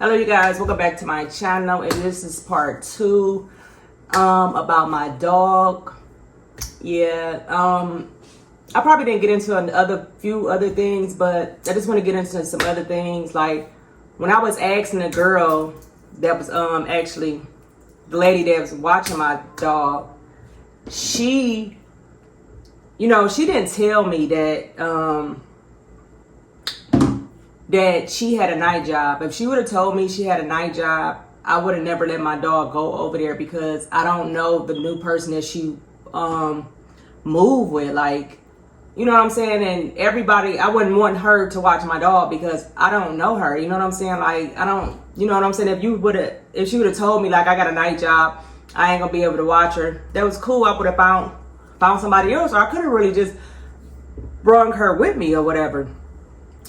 Hello you guys, welcome back to my channel, and this is part 2 about my dog. I probably didn't get into few other things, but I just want to get into some other things. Like when I was asking the girl that was actually the lady that was watching my dog, she didn't tell me that that she had a night job. If she would have told me she had a night job, I would have never let my dog go over there, because I don't know the new person that she moved with. Like, you know what I'm saying? And everybody, I wouldn't want her to watch my dog because I don't know her. You know what I'm saying? Like, I don't, you know what I'm saying? If she would have told me like I got a night job, I ain't gonna be able to watch her, that was cool. I would have found somebody else, or I could have really just brung her with me or whatever.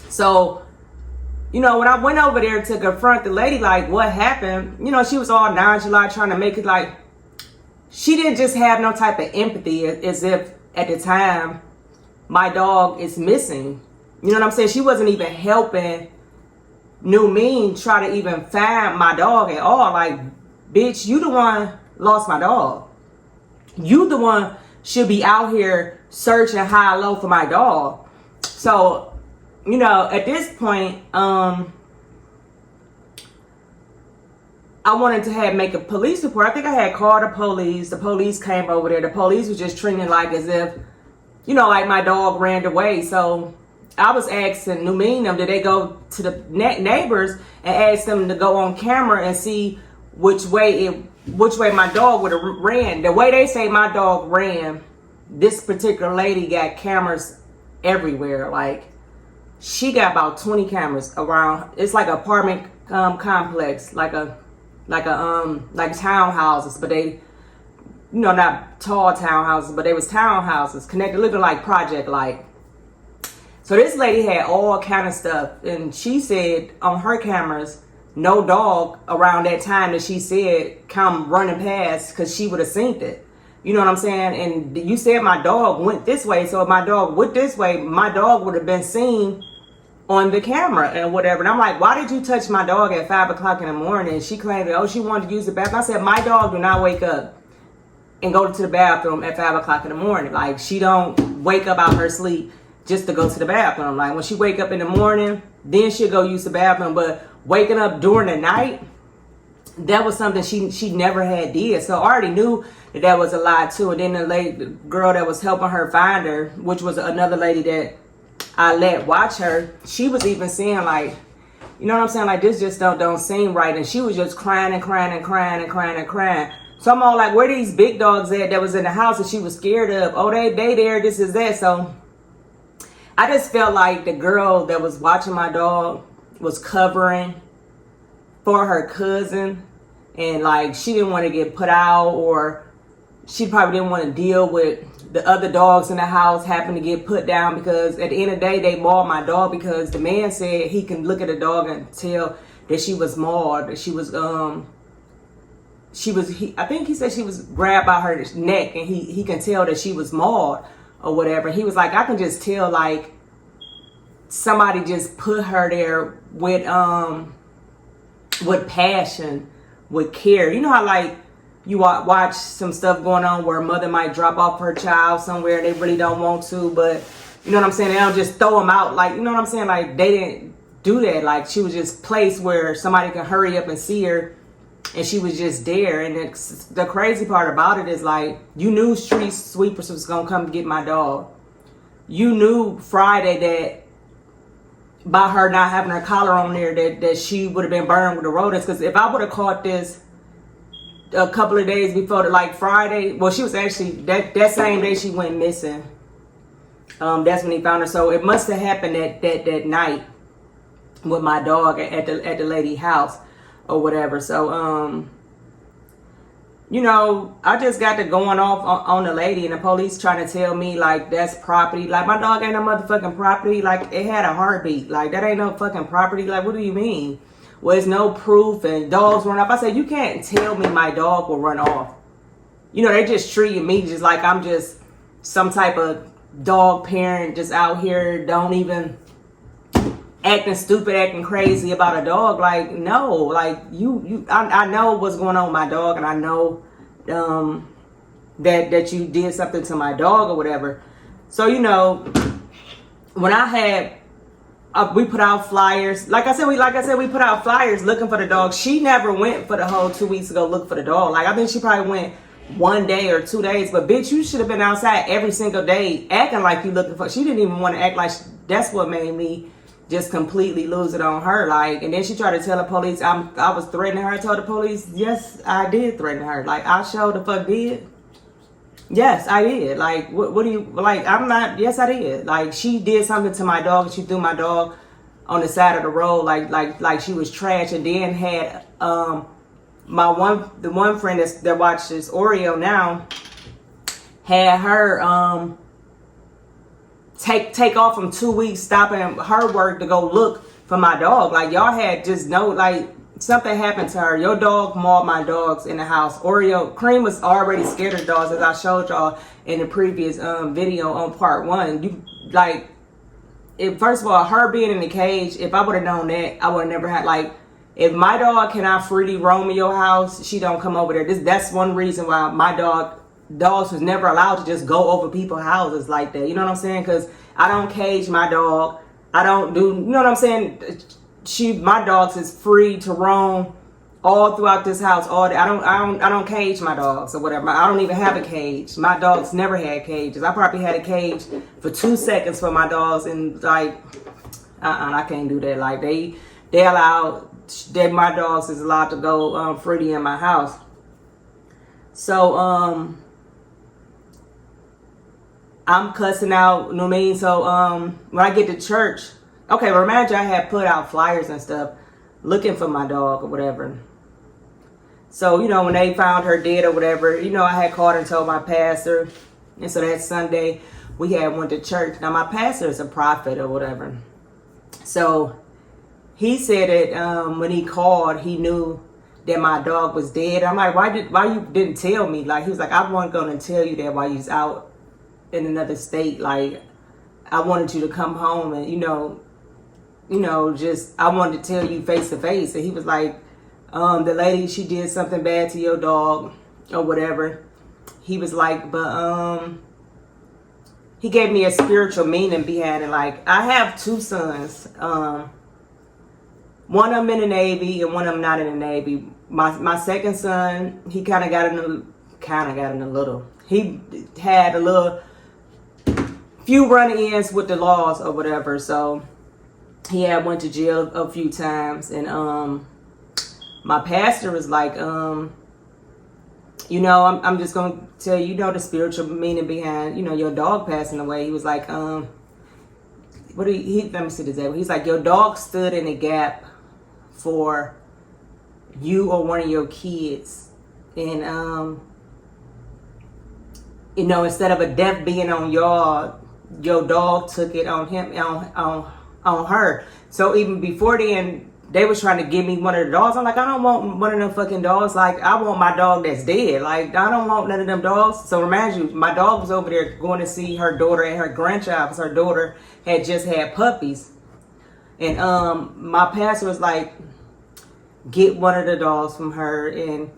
So, when I went over there to confront the lady, like, what happened? She was all nonchalant, trying to make it like she didn't just have no type of empathy, as if at the time my dog is missing. You know what I'm saying? She wasn't even helping New Mean try to even find my dog at all. Like, bitch, you the one lost my dog. You the one should be out here searching high and low for my dog. So, at this point, I wanted to make a police report. I think I had called the police. The police came over there. The police was just treating it like as if, like my dog ran away. So I was asking New Mean them, did they go to the neighbors and ask them to go on camera and see which way my dog would have ran. The way they say my dog ran, this particular lady got cameras everywhere. Like, she got about 20 cameras around. It's like an apartment complex, like townhouses, but they, not tall townhouses, but they was townhouses connected, looking like project like. So this lady had all kind of stuff, and she said on her cameras, no dog around that time that she said come running past, because she would have seen it. You know what I'm saying? And you said my dog went this way, so if my dog went this way, my dog would have been seen on the camera and whatever. And I'm like, why did you touch my dog at 5 o'clock in the morning? She claimed that, she wanted to use the bathroom. I said, my dog do not wake up and go to the bathroom at 5 o'clock in the morning. Like, she don't wake up out her sleep just to go to the bathroom. Like, when she wake up in the morning, then she'll go use the bathroom. But waking up during the night, that was something she never had did. So I already knew that was a lie too. And then the girl that was helping her find her, which was another lady that I let watch her, she was even saying like, you know what I'm saying? Like, this just don't seem right. And she was just crying and crying and crying and crying and crying. So I'm all like, where these big dogs at that was in the house that she was scared of? Oh, they there, this is that. So I just felt like the girl that was watching my dog was covering for her cousin. And like, she didn't want to get put out, or she probably didn't want to deal with the other dogs in the house having to get put down, because at the end of the day, they mauled my dog because the man said he can look at the dog and tell that she was mauled. That she was, I think he said she was grabbed by her neck, and he can tell that she was mauled or whatever. He was like, I can just tell like somebody just put her there with passion, with care. You know how like you watch some stuff going on where a mother might drop off her child somewhere and they really don't want to, but you know what I'm saying, they don't just throw them out. Like, you know what I'm saying, like they didn't do that. Like, she was just placed where somebody can hurry up and see her, and she was just there. And the crazy part about it is, like, you knew street sweepers was gonna come get my dog. You knew Friday that by her not having her collar on there, that she would have been burned with the rodents. Because if I would have caught this a couple of days before, like Friday, well, she was actually that same day she went missing. That's when he found her. So it must have happened that night with my dog at the lady house or whatever. So I just got to going off on the lady, and the police trying to tell me like that's property. Like, my dog ain't no motherfucking property. Like, it had a heartbeat. Like, that ain't no fucking property. Like, what do you mean? Well, there's no proof, and dogs run off. I said, you can't tell me my dog will run off. They just treating me just like I'm just some type of dog parent just out here, don't even acting stupid, acting crazy about a dog. Like, no, like I know what's going on with my dog, and I know that you did something to my dog or whatever. So, you know, when I had we put out flyers. Like I said, we put out flyers looking for the dog. She never went for the whole 2 weeks to go look for the dog. Like, I think she probably went 1 day or 2 days. But bitch, you should have been outside every single day acting like you looking for. She didn't even want to act like. That's what made me just completely lose it on her. Like, and then she tried to tell the police I was threatening her. I told the police, yes, I did threaten her. Like, I sure the fuck did. Yes, I did. Like, what do you, like, I'm not, yes, I did. Like, she did something to my dog. She threw my dog on the side of the road like she was trash, and then had the one friend that watches Oreo now had her take off from 2 weeks, stopping her work to go look for my dog. Like, y'all had just no, like, something happened to her. Your dog mauled my dogs in the house. Cream was already scared of dogs, as I showed y'all in the previous video on part 1. You, like, first of all, her being in the cage, if I would have known that, I would have never had, like, if my dog cannot freely roam in your house, she don't come over there. That's one reason why my dogs was never allowed to just go over people's houses like that. You know what I'm saying? Because I don't cage my dog. I don't do, you know what I'm saying? My dogs is free to roam all throughout this house all day. I don't cage my dogs or whatever. I don't even have a cage. My dogs never had cages. I probably had a cage for 2 seconds for my dogs, and like, I can't do that. Like, my dogs is allowed to go freely in my house. So I'm cussing out, you know what I mean? So when I get to church, okay, well, imagine I had put out flyers and stuff looking for my dog or whatever. So, you know, when they found her dead or whatever, you know, I had called and told my pastor. And so that Sunday, we had went to church. Now, my pastor is a prophet or whatever. So he said that when he called, he knew that my dog was dead. I'm like, why you didn't tell me? Like, he was like, I wasn't going to tell you that while you was out in another state. Like, I wanted you to come home and, you know, just, I wanted to tell you face to face. And he was like, the lady, she did something bad to your dog or whatever. He was like, but he gave me a spiritual meaning behind it. Like, I have 2 sons. One of them in the Navy and one of them not in the Navy. My second son, he kind of got in a little. He had a little few run-ins with the laws or whatever. So he had went to jail a few times, and my pastor was like, you know, I'm just gonna tell you, you know, the spiritual meaning behind, you know, your dog passing away. He was like, let me see this. He's like, your dog stood in a gap for you or one of your kids, and you know, instead of a death being on your dog took it on him, on her. So even before then, they was trying to give me one of the dogs. I'm like, I don't want one of them fucking dogs. Like, I want my dog that's dead. Like, I don't want none of them dogs. So remind you, my dog was over there going to see her daughter and her grandchild, because her daughter had just had puppies. And my pastor was like, get one of the dogs from her, and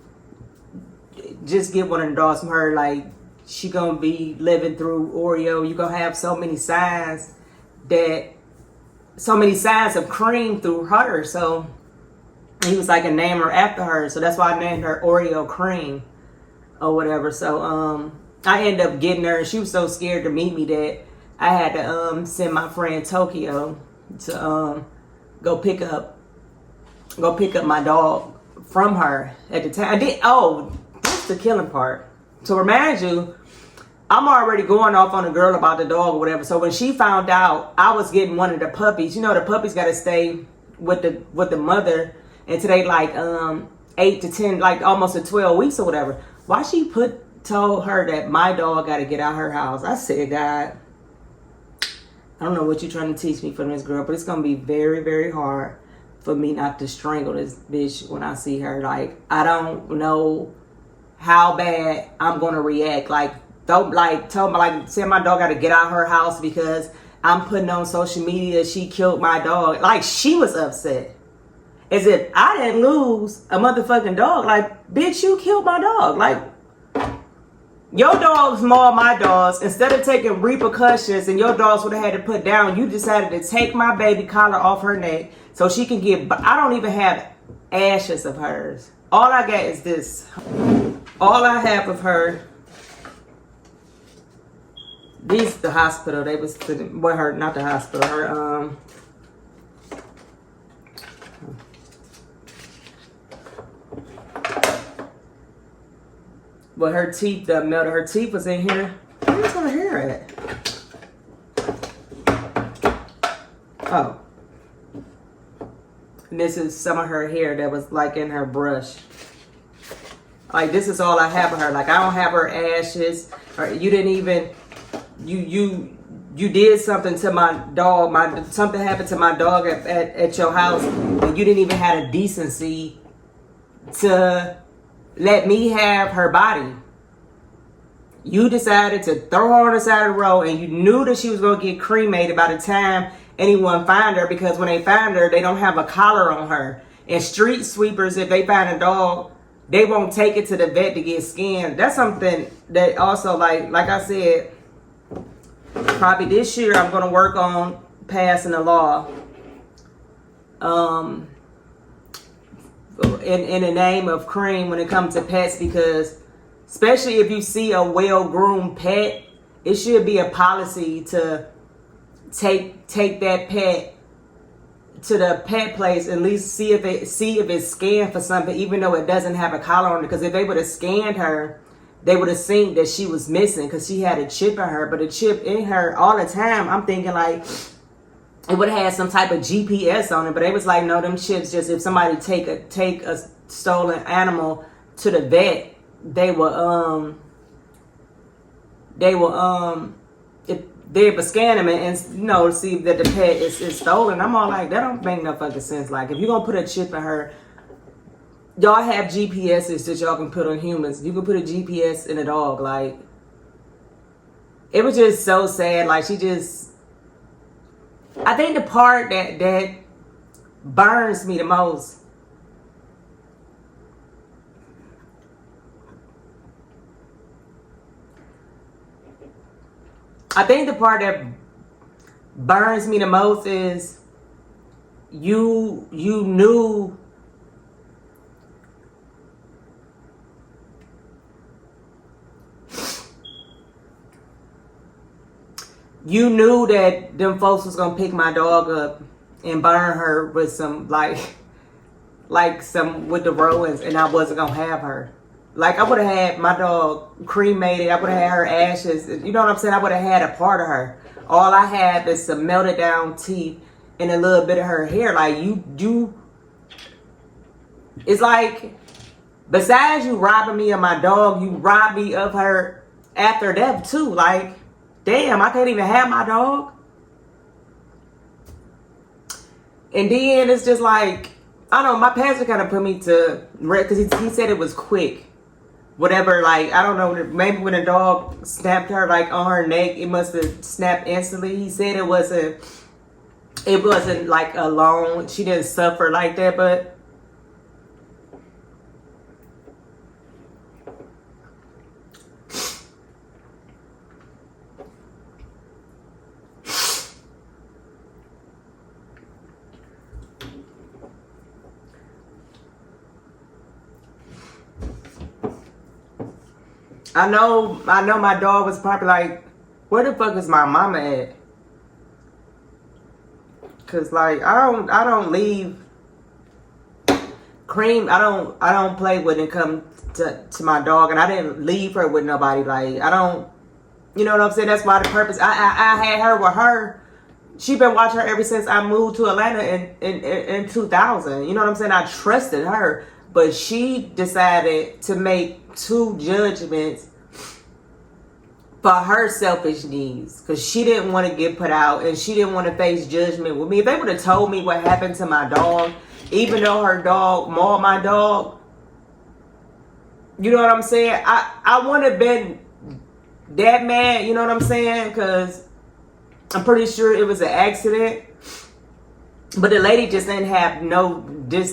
just get one of the dogs from her. Like, she gonna be living through Oreo. You gonna have so many signs of Cream through her. So he was like, a name her after her. So that's why I named her Oreo Cream or whatever. So I ended up getting her. She was so scared to meet me that I had to send my friend Tokyo to go pick up my dog from her at the time. That's the killing part. To remind you, I'm already going off on the girl about the dog or whatever. So when she found out I was getting one of the puppies, you know, the puppies got to stay with the mother until they like 8 to 10, like almost to 12 weeks or whatever. Why she told her that my dog got to get out her house? I said, God, I don't know what you're trying to teach me from this girl, but it's gonna be very, very hard for me not to strangle this bitch when I see her. Like, I don't know how bad I'm gonna react. Like, don't like tell me, like, say my dog got to get out her house because I'm putting on social media she killed my dog. Like, she was upset. As if I didn't lose a motherfucking dog. Like, bitch, you killed my dog. Like, your dogs mauled my dogs. Instead of taking repercussions and your dogs would have had to put down, you decided to take my baby collar off her neck so she can get... I don't even have ashes of hers. All I got is this. All I have of her... These the hospital. They was sitting... Well, her... Not the hospital. Her, But her teeth melted. Her teeth was in here. Where's her hair at? Oh. And this is some of her hair that was like in her brush. Like, this is all I have of her. Like, I don't have her ashes. Or you didn't even... You did something to my dog. Something happened to my dog at your house. And you didn't even have a decency to... let me have her body. You decided to throw her on the side of the road, and you knew that she was going to get cremated by the time anyone find her, because when they find her, they don't have a collar on her. And street sweepers, if they find a dog, they won't take it to the vet to get skinned. That's something that also, like I said, probably this year I'm going to work on passing a law. In the name of cream when it comes to pets, because especially if you see a well-groomed pet, it should be a policy to take that pet to the pet place, at least see if it's scanned for something, even though it doesn't have a collar on it. Because if they would have scanned her, they would have seen that she was missing because she had a chip in her. But a chip in her all the time, I'm thinking like it would have had some type of GPS on it, but it was like, no, them chips just, if somebody take a stolen animal to the vet, they will if they would scan them and see that the pet is stolen. I'm all like, that don't make no fucking sense. Like, if you're gonna put a chip in her, y'all have GPSs that y'all can put on humans. You can put a GPS in a dog. Like, it was just so sad. Like, she just, I think the part that burns me the most, is you knew that them folks was gonna pick my dog up and burn her with some like some with the Rowans, and I wasn't gonna have her. Like, I would have had my dog cremated. I would have had her ashes. You know what I'm saying? I would have had a part of her. All I have is some melted down teeth and a little bit of her hair. Like, you it's like, besides you robbing me of my dog, you robbed me of her after death too. Like, damn, I can't even have my dog. And then it's just like, I don't know, my pastor kind of put me to rest because he said it was quick. Whatever, like, I don't know, maybe when a dog snapped her, like, on her neck, it must have snapped instantly. He said it wasn't like a long, she didn't suffer like that, but I know my dog was probably like, where the fuck is my mama at? Cause like, I don't leave Cream. I don't play when it comes to my dog, and I didn't leave her with nobody. Like, I don't, you know what I'm saying? That's why the purpose. I had her with her. She been watching her ever since I moved to Atlanta in 2000. You know what I'm saying? I trusted her, but she decided to make two judgments for her selfish needs, because she didn't want to get put out and she didn't want to face judgment with me. If they would have told me what happened to my dog, even though her dog mauled my dog, you know what I'm saying? I wouldn't have been that mad, you know what I'm saying? Because I'm pretty sure it was an accident. But the lady just didn't have no,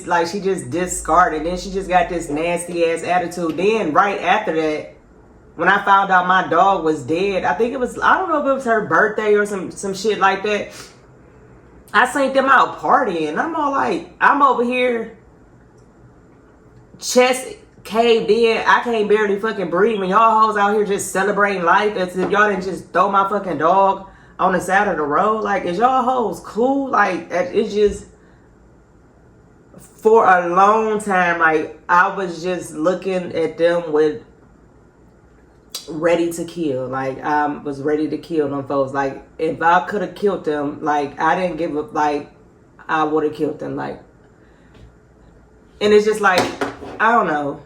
like she just discarded. Then she just got this nasty ass attitude. Then right after that, when I found out my dog was dead, I think it was, I don't know if it was her birthday or some shit like that. I seen them out partying. I'm all like, I'm over here, chest caved in. I can't barely fucking breathe. When y'all hoes out here just celebrating life as if y'all didn't just throw my fucking dog on the side of the road. Like, is y'all hoes cool? Like, it's just, for a long time, like, I was just looking at them with ready to kill. Like, I was ready to kill them folks. Like, if I could have killed them, like, I didn't give up, like, I would have killed them. Like, and it's just like, I don't know.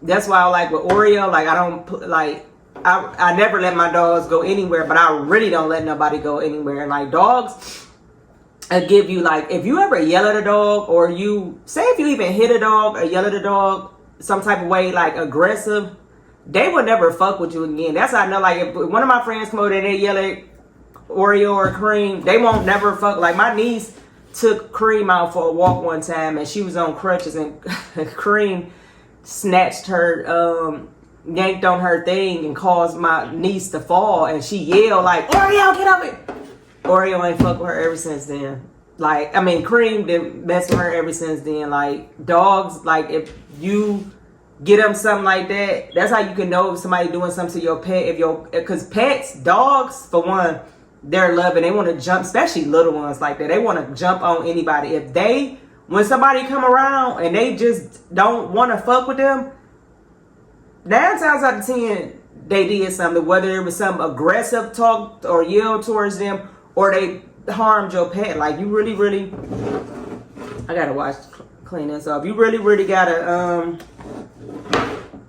That's why I like with Oreo, like, I don't, like, I never let my dogs go anywhere, but I really don't let nobody go anywhere. And like, dogs give you, like, if you ever yell at a dog, or you say if you even hit a dog or yell at a dog some type of way, like aggressive, they will never fuck with you again. That's how I know. Like, if one of my friends come over and they yell at Oreo or Cream, they won't never fuck. Like, my niece took Cream out for a walk one time, and she was on crutches, and Cream snatched her, yanked on her thing and caused my niece to fall, and she yelled like, Oreo, get up it. Oreo ain't fuck with her ever since then. Like, I mean, Cream didn't mess with her ever since then. Like, dogs, like, if you get them something like that, that's how you can know if somebody doing something to your pet. Because pets, dogs, for one, they're loving. They want to jump, especially little ones like that. They want to jump on anybody. When somebody come around and they just don't want to fuck with them, 9 times out of 10, they did something, whether it was some aggressive talk or yell towards them, or they harmed your pet. Like, you really, really, I gotta watch, clean this up. You really, really gotta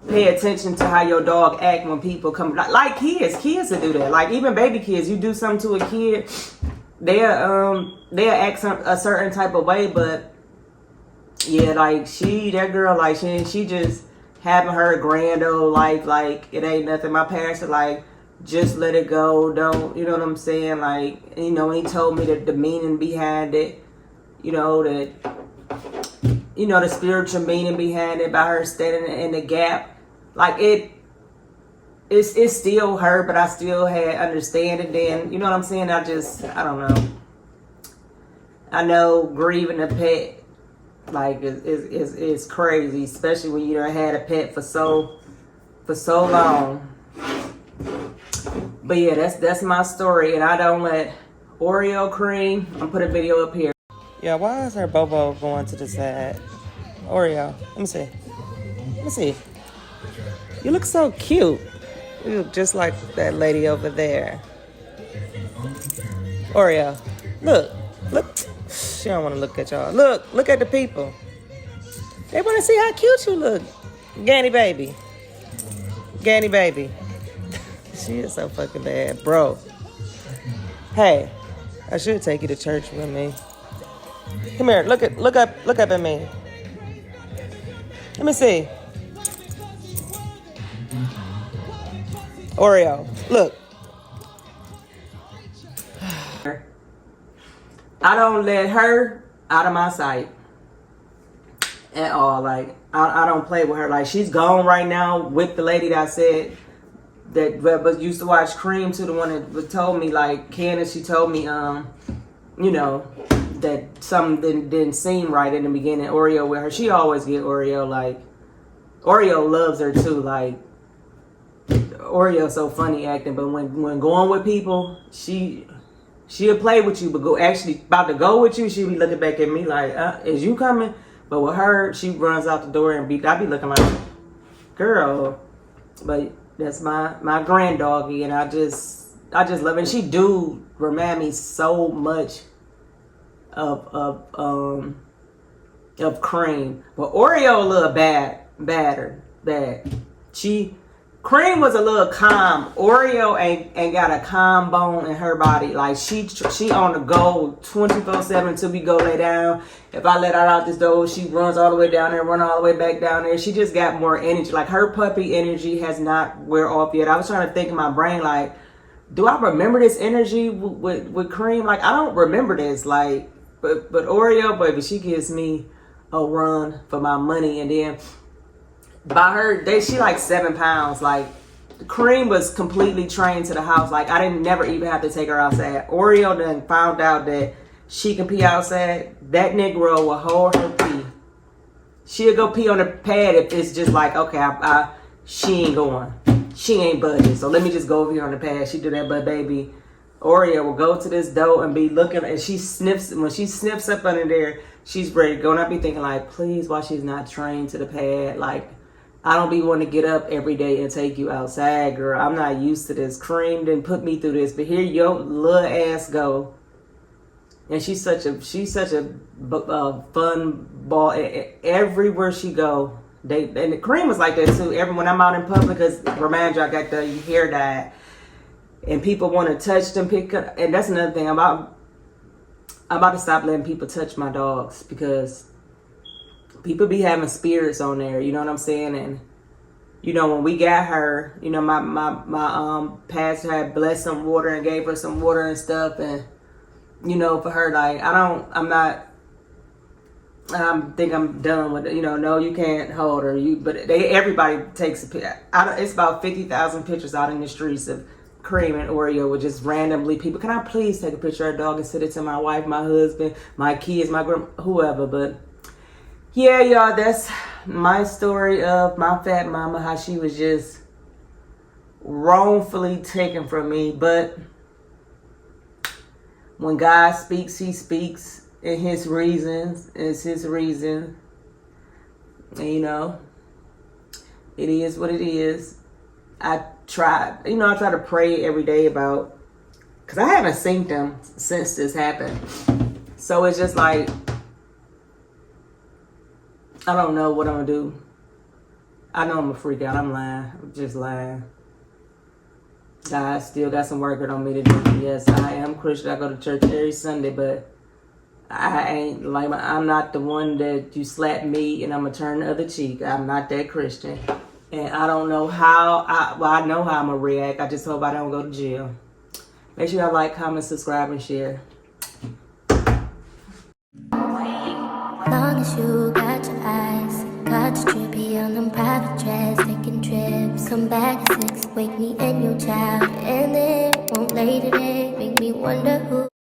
pay attention to how your dog act when people come, like kids will do that. Like, even baby kids, you do something to a kid, they'll act a certain type of way. But yeah, like, that girl, like, she just having her grand old life, like, it ain't nothing. My parents are like, just let it go. Don't, you know what I'm saying? Like, you know, he told me the meaning behind it, you know, the spiritual meaning behind it, by her standing in the gap. Like, it's still her, but I still had understanding then, you know what I'm saying? I don't know. I know grieving a pet, like, is crazy, especially when you done had a pet for so long. But yeah, that's my story, and I don't let Oreo, Cream. I'm put a video up here. Yeah, why is her Bobo going to the side? Oreo, let me see. You look so cute. You look just like that lady over there. Oreo, look. She don't want to look at y'all. Look at the people. They want to see how cute you look. Ganny baby. She is so fucking bad, bro. Hey, I should take you to church with me. Come here, look up at me. Let me see. Oreo, look. I don't let her out of my sight at all. Like, I don't play with her. Like, she's gone right now with the lady that I said that used to watch Cream too, the one that told me, like, Candace, she told me, you know, that something didn't seem right in the beginning. Oreo with her, she always get Oreo. Like, Oreo loves her too. Like, Oreo's so funny acting, but when going with people, she'll play with you, but about to go with you, she'll be looking back at me like, is you coming? But with her, she runs out the door and I be looking like, girl. But that's my grand doggy, and I just love it. And she do remind me so much of Cream. But Oreo a little bad. Cream was a little calm. Oreo ain't got a calm bone in her body. Like, she on the go 24/7 till we go lay down. If I let her out this door, she runs all the way down there, run all the way back down there. She just got more energy. Like, her puppy energy has not wear off yet. I was trying to think in my brain, like, do I remember this energy with Cream? Like, I don't remember this. Like, but Oreo, baby, she gives me a run for my money. And then by her, she like 7 pounds. Like, Cream was completely trained to the house. Like, I didn't never even have to take her outside. Oreo then found out that she can pee outside. That Negro will hold her pee. She'll go pee on the pad if it's just like, okay, she ain't going. She ain't budging. So let me just go over here on the pad. She do that, but baby, Oreo will go to this door and be looking, and she sniffs. When she sniffs up under there, she's ready to go. And I be thinking like, please, why she's not trained to the pad? Like, I don't be wanting to get up every day and take you outside, girl. I'm not used to this. Cream didn't put me through this, but here your little ass go. And she's such a fun ball. Everywhere she go, and the Cream was like that too. When I'm out in public, because remind you, I got the hair dyed, and people want to touch them, pick up. And that's another thing. I'm about to stop letting people touch my dogs, because people be having spirits on there. You know what I'm saying? And you know, when we got her, you know, my pastor had blessed some water and gave her some water and stuff, and you know, for her, like, I think I'm done with it. You know, no, you can't hold her. But everybody takes a picture. It's about 50,000 pictures out in the streets of Cream and Oreo with just randomly people. Can I please take a picture of a dog and send it to my wife, my husband, my kids, my whoever? But yeah, y'all, that's my story of my fat mama, how she was just wrongfully taken from me. But when God speaks, he speaks, and his reasons is his reason. And, you know, it is what it is. I try to pray every day about, because I haven't seen them since this happened. So it's just like, I don't know what I'm going to do. I know I'm a freak out. I'm lying. I'm just lying. God still got some work on me to do. Yes, I am Christian. I go to church every Sunday, but I ain't like, I'm not the one that you slap me and I'm gonna turn the other cheek. I'm not that Christian, and I don't know how. I know how I'm gonna react. I just hope I don't go to jail. Make sure y'all like, comment, subscribe, and share. Long as you got your eyes, got your trippy on them private jets, taking trips. Come back at 6, wake me and your child, and then won't lay today. Make me wonder who.